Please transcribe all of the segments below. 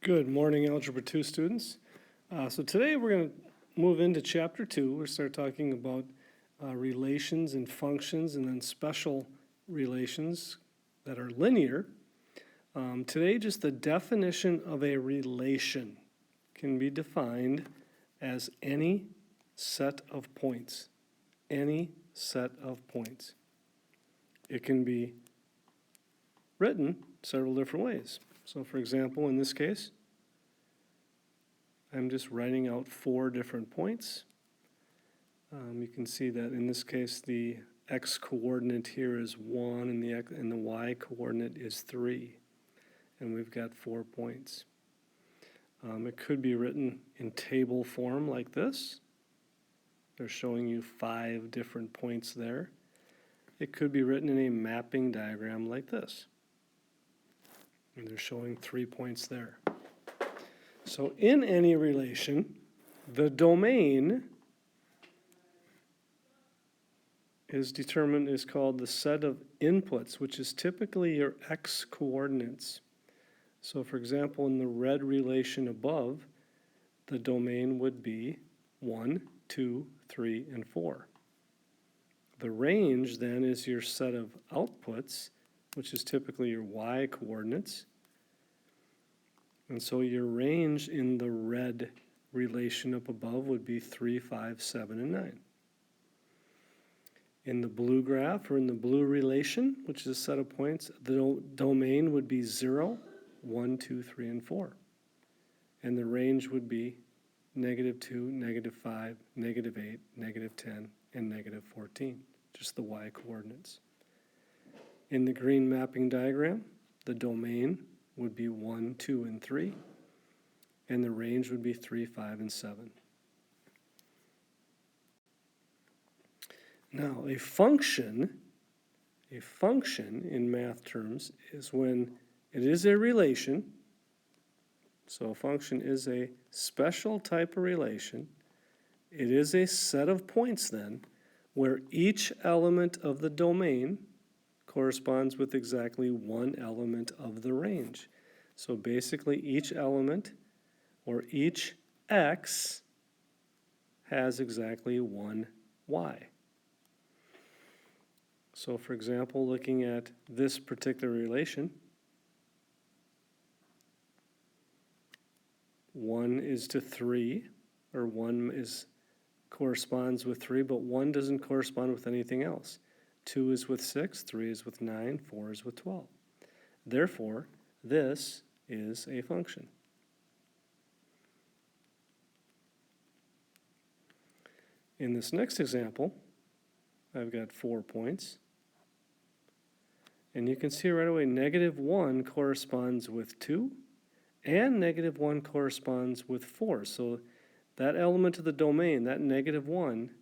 Good morning, Algebra 2 students. So today we're going to move into Chapter 2. We'll start talking about relations and functions and then special relations that are linear. Today, just the definition of a relation can be defined as any set of points. Any set of points. It can be written several different ways. So for example, in this case, I'm just writing out 4 different points. You can see that in this case, the x-coordinate here is 1 and the y-coordinate is 3. And we've got 4 points. It could be written in table form like this. They're showing you 5 different points there. It could be written in a mapping diagram like this. And they're showing 3 points there. So in any relation, the domain is called the set of inputs, which is typically your x-coordinates. So for example, in the red relation above, the domain would be 1, 2, 3, and 4. The range then is your set of outputs, which is typically your y-coordinates. And so your range in the red relation up above would be 3, 5, 7, and 9. In the blue graph, or in the blue relation, which is a set of points, the domain would be 0, 1, 2, 3, and 4. And the range would be -2, -5, -8, -10, and -14, just the y-coordinates. In the green mapping diagram, the domain would be 1, 2, and 3, and the range would be 3, 5, and 7. Now, a function in math terms is when it is a relation. So a function is a special type of relation. It is a set of points then, where each element of the domain corresponds with exactly one element of the range. So basically each element, or each x, has exactly one y. So for example, looking at this particular relation, 1 is to 3, or 1 corresponds with 3, but 1 doesn't correspond with anything else. 2 is with 6, 3 is with 9, 4 is with 12. Therefore, this is a function. In this next example, I've got 4 points. And you can see right away, -1 corresponds with 2, and -1 corresponds with 4. So that element of the domain, that -1,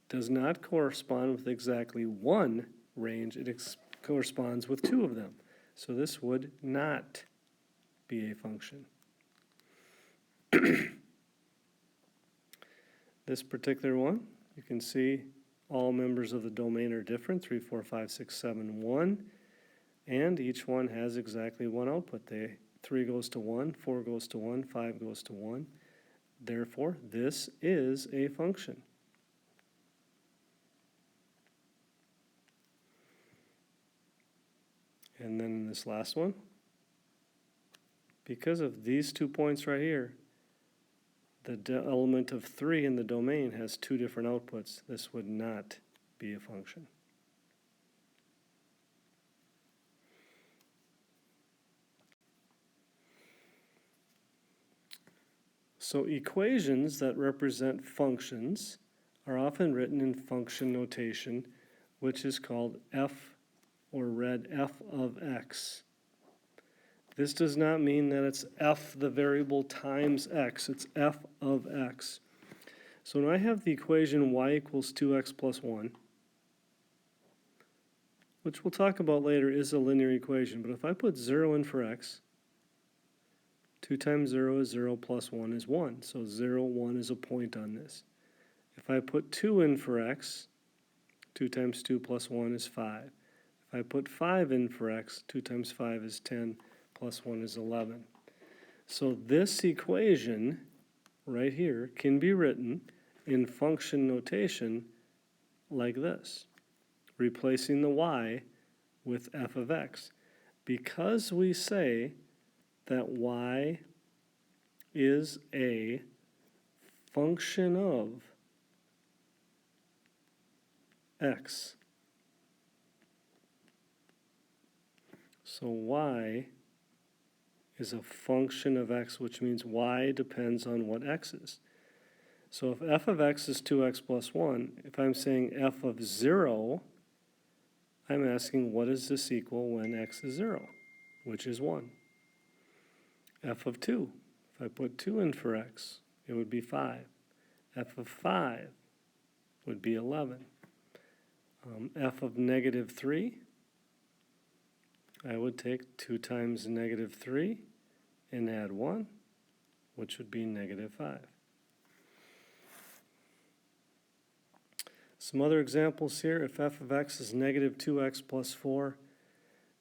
does not correspond with exactly one range. It corresponds with 2 of them. So this would not be a function. This particular one, you can see all members of the domain are different, 3, 4, 5, 6, 7, 1, and each one has exactly one output. 3 goes to 1, 4 goes to 1, 5 goes to 1. Therefore, this is a function. And then in this last one, because of these 2 points right here, the element of 3 in the domain has 2 different outputs. This would not be a function. So equations that represent functions are often written in function notation, which is called f, or read f of x. This does not mean that it's f, the variable, times x. It's f of x. So when I have the equation y equals 2x plus 1, which we'll talk about later is a linear equation, but if I put 0 in for x, 2 times 0 is 0 plus 1 is 1. So 0, 1 is a point on this. If I put 2 in for x, 2 times 2 plus 1 is 5. If I put 5 in for x, 2 times 5 is 10, plus 1 is 11. So this equation right here can be written in function notation like this, replacing the y with f of x. Because we say that y is a function of x, so y is a function of x, which means y depends on what x is. So if f of x is 2x plus 1, if I'm saying f of 0, I'm asking what is this equal when x is 0, which is 1. F of 2, if I put 2 in for x, it would be 5. F of 5 would be 11. F of negative 3, I would take 2 times negative 3 and add 1, which would be negative 5. Some other examples here. If f of x is negative 2x plus 4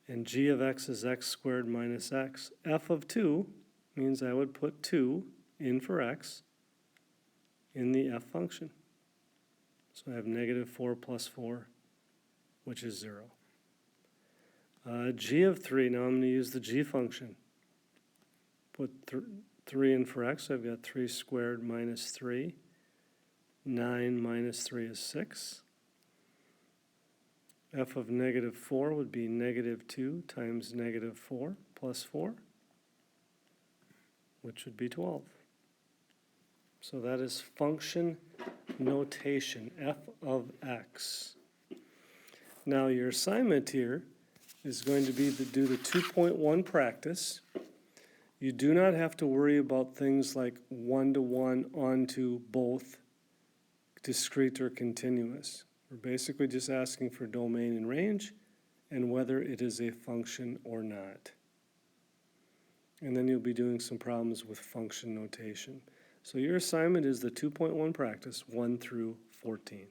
and g of x is x squared minus x, f of 2 means I would put 2 in for x in the f function. So I have negative 4 plus 4, which is 0. G of 3, now I'm going to use the g function. Put 3 in for x, so I've got 3 squared minus 3. 9 minus 3 is 6. F of negative 4 would be negative 2 times negative 4 plus 4, which would be 12. So that is function notation, f of x. Now your assignment here is going to be to do the 2.1 practice. You do not have to worry about things like one-to-one onto both, discrete or continuous. We're basically just asking for domain and range and whether it is a function or not. And then you'll be doing some problems with function notation. So your assignment is the 2.1 practice, 1 through 14.